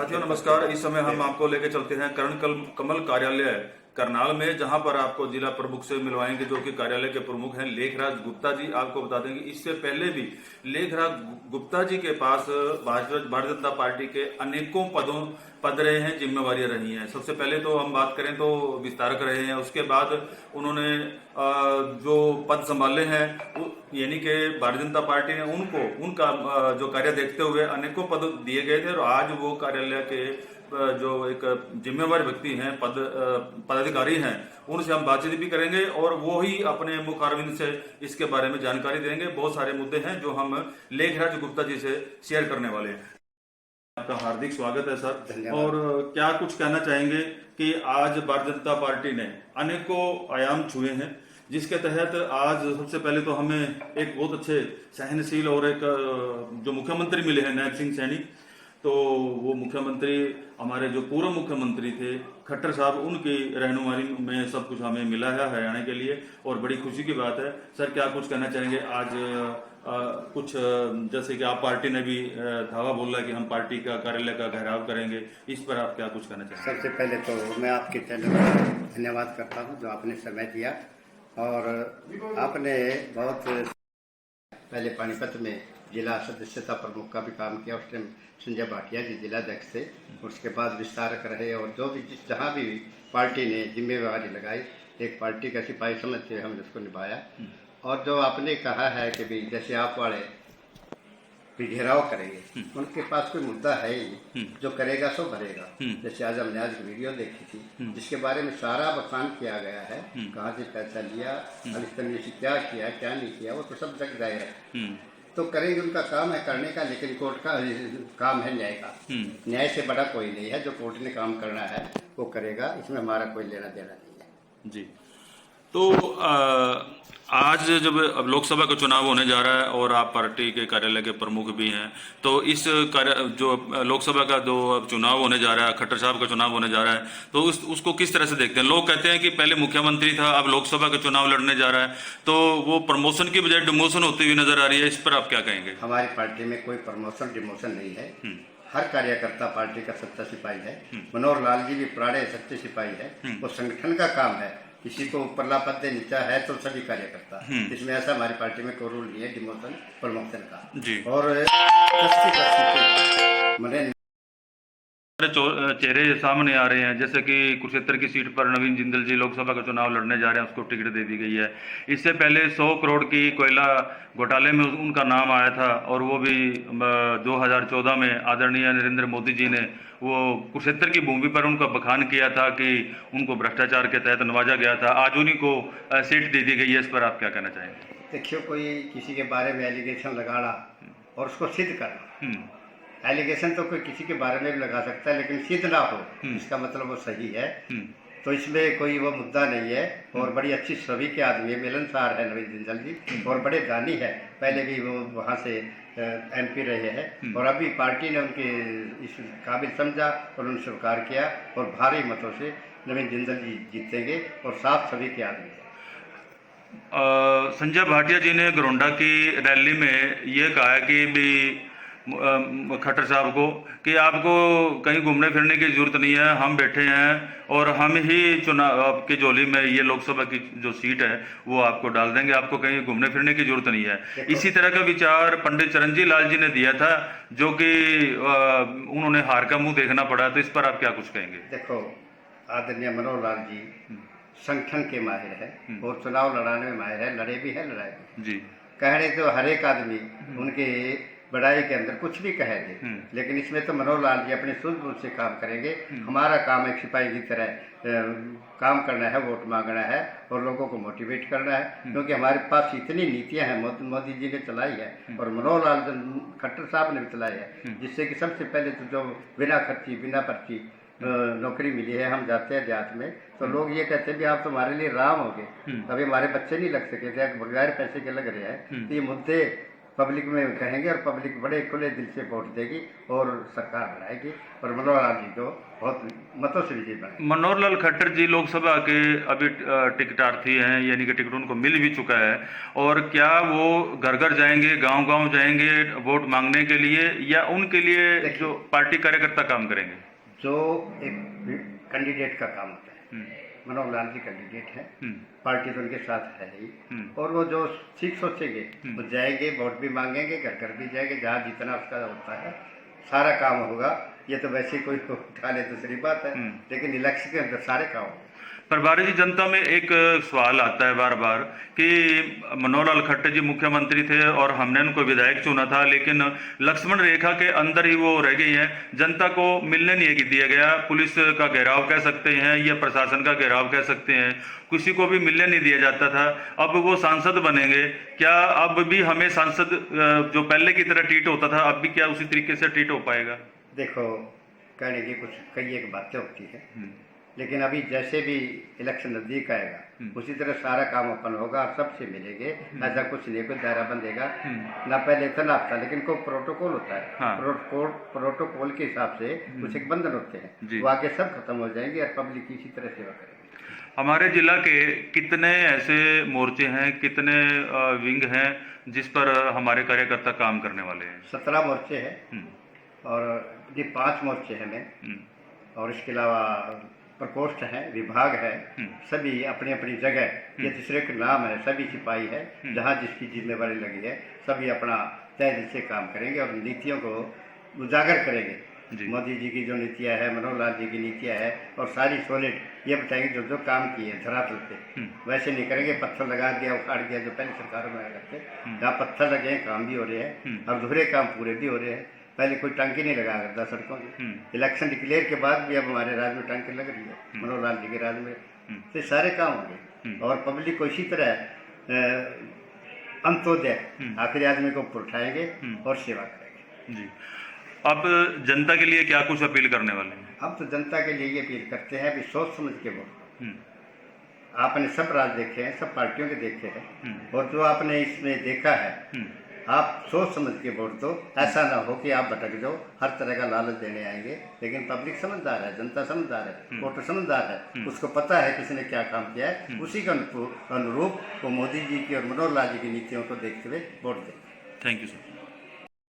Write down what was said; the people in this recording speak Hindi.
साथियों नमस्कार। इस समय हम आपको लेके चलते हैं कर्ण कमल कार्यालय करनाल में, जहां पर आपको जिला प्रमुख से मिलवाएंगे जो कि कार्यालय के प्रमुख हैं लेखराज गुप्ता जी। आपको बता देंगे इससे पहले भी लेखराज गुप्ता जी के पास भारतीय जनता पार्टी के अनेकों पद रहे हैं, जिम्मेवारियां रही हैं। सबसे पहले तो हम बात करें तो विस्तारक रहे हैं, उसके बाद उन्होंने जो पद संभाले हैं यानी कि भारतीय जनता पार्टी ने उनका जो कार्य देखते हुए अनेकों पद दिए गए थे और आज वो कार्यालय के जो एक जिम्मेवार व्यक्ति हैं, पदाधिकारी हैं, उनसे हम बातचीत भी करेंगे और वो ही अपने मुखारविंद से इसके बारे में जानकारी देंगे। बहुत सारे मुद्दे हैं जो हम लेखराज गुप्ता जी से शेयर करने वाले हैं। आपका हार्दिक स्वागत है सर। और क्या कुछ कहना चाहेंगे कि आज भारतीय जनता पार्टी ने अनेकों आयाम छुए हैं, जिसके तहत आज सबसे पहले तो हमें एक बहुत अच्छे सहनशील और एक जो मुख्यमंत्री मिले हैं नायब सिंह सैनी, तो वो मुख्यमंत्री हमारे जो पूर्व मुख्यमंत्री थे खट्टर साहब, उनकी रहनुमाई में सब कुछ हमें मिला है हरियाणा के लिए और बड़ी खुशी की बात है। सर क्या कुछ कहना चाहेंगे आज कुछ जैसे कि आप पार्टी ने भी धावा बोला कि हम पार्टी का कार्यालय का घेराव करेंगे, इस पर आप क्या कुछ कहना चाहेंगे? सबसे पहले तो मैं आपके चैनल का धन्यवाद करता हूँ जो आपने समय दिया और आपने बहुत पहले पानीपत में जिला सदस्यता प्रमुख का भी काम किया। उस टाइम संजय भाटिया जी जिलाध्यक्ष थे, उसके बाद विस्तारक रहे और जो भी जहाँ भी पार्टी ने जिम्मेवारी लगाई एक पार्टी का सिपाही समझ के हमने उसको निभाया। और जो आपने कहा है कि भी जैसे आप वाले भी घेराव करेंगे, उनके पास कोई मुद्दा है ही, जो करेगा सो भरेगा। जैसे आज हमने आज वीडियो देखी थी जिसके बारे में सारा बखान किया गया है, कहाँ से पैसा लिया, अलिस्तान से क्या किया क्या नहीं किया, वो तो सब जग जाहिर है। तो करेंगे, उनका काम है करने का, लेकिन कोर्ट का काम है न्याय का। न्याय से बड़ा कोई नहीं है, जो कोर्ट ने काम करना है वो करेगा, इसमें हमारा कोई लेना देना नहीं है जी। तो आज जब अब लोकसभा का चुनाव होने जा रहा है और आप पार्टी के कार्यालय के प्रमुख भी हैं, तो इस जो लोकसभा का जो चुनाव होने जा रहा है, खट्टर साहब का चुनाव होने जा रहा है, तो उसको किस तरह से देखते हैं? लोग कहते हैं कि पहले मुख्यमंत्री था, अब लोकसभा का चुनाव लड़ने जा रहा है, तो वो प्रमोशन की बजाय डिमोशन होती हुई नजर आ रही है। इस पर आप क्या कहेंगे? हमारी पार्टी में कोई प्रमोशन डिमोशन नहीं है। हर कार्यकर्ता पार्टी का सच्चा सिपाही है। मनोहर लाल जी भी पुराने सच्चे सिपाही है। वो संगठन का काम है, किसी को ऊपरला पद दे नीचा है तो सभी कार्यकर्ता। इसमें ऐसा हमारी पार्टी में कोई रूल नहीं है डिमोशन प्रमोशन का जी। और चेहरे सामने आ रहे हैं, जैसे कि कुरुक्षेत्र की सीट पर नवीन जिंदल जी लोकसभा का चुनाव लड़ने जा रहे हैं, उसको टिकट दे दी गई है। इससे पहले 100 करोड़ की कोयला घोटाले में उनका नाम आया था और वो भी 2014 में आदरणीय नरेंद्र मोदी जी ने वो कुरुक्षेत्र की भूमि पर उनका बखान किया था कि उनको भ्रष्टाचार के तहत नवाजा गया था। आज उन्हीं को सीट दे दी गई है, इस पर आप क्या कहना चाहेंगे? देखियो, कोई किसी के बारे में एलिगेशन लगाना और उसको सिद्ध करना, एलिगेशन तो कोई किसी के बारे में भी लगा सकता है, लेकिन सिद्ध ना हो इसका मतलब वो सही है। तो इसमें कोई वो मुद्दा नहीं है और बड़ी अच्छी छवि के आदमी है, मिलनसार है नवीन जिंदल जी और बड़े दानी है। पहले भी वो वहाँ से MP रहे हैं और अभी पार्टी ने उनके इस काबिल समझा और उन्हें स्वीकार किया और भारी मतों से नवीन जिंदल जी जीतेंगे और साफ छवि के आदमी है। संजय भाटिया जी ने गोंडा की रैली में ये कहा है कि भी खट्टर साहब को कि आपको कहीं घूमने फिरने की जरूरत नहीं है, हम बैठे हैं और हम ही चुनाव आपकी झोली में ये लोकसभा की जो सीट है वो आपको डाल देंगे, आपको कहीं घूमने फिरने की जरूरत नहीं है। इसी तरह का विचार पंडित चरणजीत लाल जी ने दिया था, जो कि उन्होंने हार का मुंह देखना पड़ा। तो इस पर आप क्या कुछ कहेंगे? देखो, आदरणीय मनोहर लाल जी संगठन के माहिर है और चुनाव लड़ाने में माहिर है, लड़े भी है लड़ाई भी जी। कह रहे तो हर एक आदमी उनके बड़ाई के अंदर कुछ भी कहे दे, लेकिन इसमें तो मनोहर लाल जी अपने सूझबूझ से काम करेंगे। हमारा काम एक सिपाही की तरह काम करना है, वोट मांगना है और लोगों को मोटिवेट करना है, क्योंकि हमारे पास इतनी नीतियां हैं मोदी जी ने चलाई है और मनोहर लाल खट्टर साहब ने भी चलाई है, जिससे कि सबसे पहले तो जो बिना खर्ची बिना पर्ची नौकरी मिली है। हम जाते हैं देहात में तो लोग ये कहते हैं भी आप तो हमारे लिए राम हो गए, अभी हमारे बच्चे नहीं लग सके थे, बगैर पैसे के लग रहे हैं। तो ये मुद्दे पब्लिक में कहेंगे और पब्लिक बड़े खुले दिल से वोट देगी और सरकार बनाएगी और मनोहर लाल जी को बहुत मतों से विजयी बनाएगी। मनोहर लाल खट्टर जी लोकसभा के अभी टिकटार्थी हैं, यानी कि टिकट उनको मिल भी चुका है, और क्या वो घर घर जाएंगे, गांव गांव जाएंगे वोट मांगने के लिए, या उनके लिए जो पार्टी कार्यकर्ता काम करेंगे? जो एक कैंडिडेट का काम होता है, मनोहर लाल जी कैंडिडेट है, पार्टी तो उनके साथ है ही, और वो जो ठीक सोचेंगे वो जाएंगे, वोट भी मांगेंगे, घर घर भी जाएंगे, जहाँ जितना उसका होता है सारा काम होगा। ये तो वैसे कोई उठा ले दूसरी बात है, लेकिन इलेक्शन के अंदर सारे काम होंगे। पर भारतीय जनता में एक सवाल आता है बार बार कि मनोहर लाल खट्टर जी मुख्यमंत्री थे और हमने उनको विधायक चुना था, लेकिन लक्ष्मण रेखा के अंदर ही वो रह गई हैं, जनता को मिलने नहीं दिया गया। पुलिस का घेराव कह सकते हैं या प्रशासन का घेराव कह सकते हैं, किसी को भी मिलने नहीं दिया जाता था। अब वो सांसद बनेंगे, क्या अब भी हमें सांसद जो पहले की तरह ट्रीट होता था, अब भी क्या उसी तरीके से ट्रीट हो पाएगा? देखो, कहने की कुछ कई एक बातें होती है, लेकिन अभी जैसे भी इलेक्शन नजदीक आएगा उसी तरह सारा काम अपन होगा और सबसे मिलेंगे। ऐसा कुछ नहीं, कोई दायरा बंदेगा ना, पहले इतना था, लेकिन कोई प्रोटोकॉल होता है। हाँ। प्रोटोकॉल के हिसाब से कुछ एक बंधन होते हैं, वो आगे सब खत्म हो जाएंगे और पब्लिक की इसी तरह सेवा करेगी। हमारे जिला के कितने ऐसे मोर्चे हैं, कितने विंग हैं जिस पर हमारे कार्यकर्ता काम करने वाले हैं? 17 मोर्चे हैं और ये 5 मोर्चे हैं, और इसके अलावा प्रकोष्ठ है, विभाग है, सभी अपनी अपनी जगह, ये तीसरे का नाम है, सभी सिपाही है, जहाँ जिसकी जिम्मेवारी लगी है, सभी अपना तय दिल से काम करेंगे और नीतियों को उजागर करेंगे। मोदी जी की जो नीतियाँ है, मनोहर लाल जी की नीतियाँ है, और सारी सॉलिड ये बताएंगे जो जो काम किए धरातल पे, वैसे नहीं करेंगे पत्थर लगा दिया उखाड़ दिया जो पहले सरकारों में आया करते। जहाँ पत्थर लगे हैं काम भी हो रहे हैं और अधूरे काम पूरे भी हो रहे हैं। पहले कोई टंकी नहीं लगा करता सड़कों की, इलेक्शन डिक्लेयर के बाद भी अब हमारे राज्य में टंकी लग रही है, मनोहर लाल जी के राज्य में, तो सारे काम होंगे और पब्लिक को इसी तरह अंत्योदय आखिरी आदमी को उठाएंगे और सेवा करेंगे। जी, अब जनता के लिए क्या कुछ अपील करने वाले हैं? अब तो जनता के लिए ये अपील करते हैं कि सोच समझ के वोट। आपने सब राज देखे हैं, सब पार्टियों के देखे हैं, और जो आपने इसमें देखा है आप सोच समझ के वोट दो। ऐसा ना हो कि आप भटक जाओ, हर तरह का लालच देने आएंगे, लेकिन पब्लिक समझदार है, जनता समझदार है, वोटर समझदार है, उसको पता है किसने क्या काम किया है, उसी का अनुरूप वो मोदी जी की और मनोहर लाल जी की नीतियों को देखते हुए वोट देंगे। Thank you sir.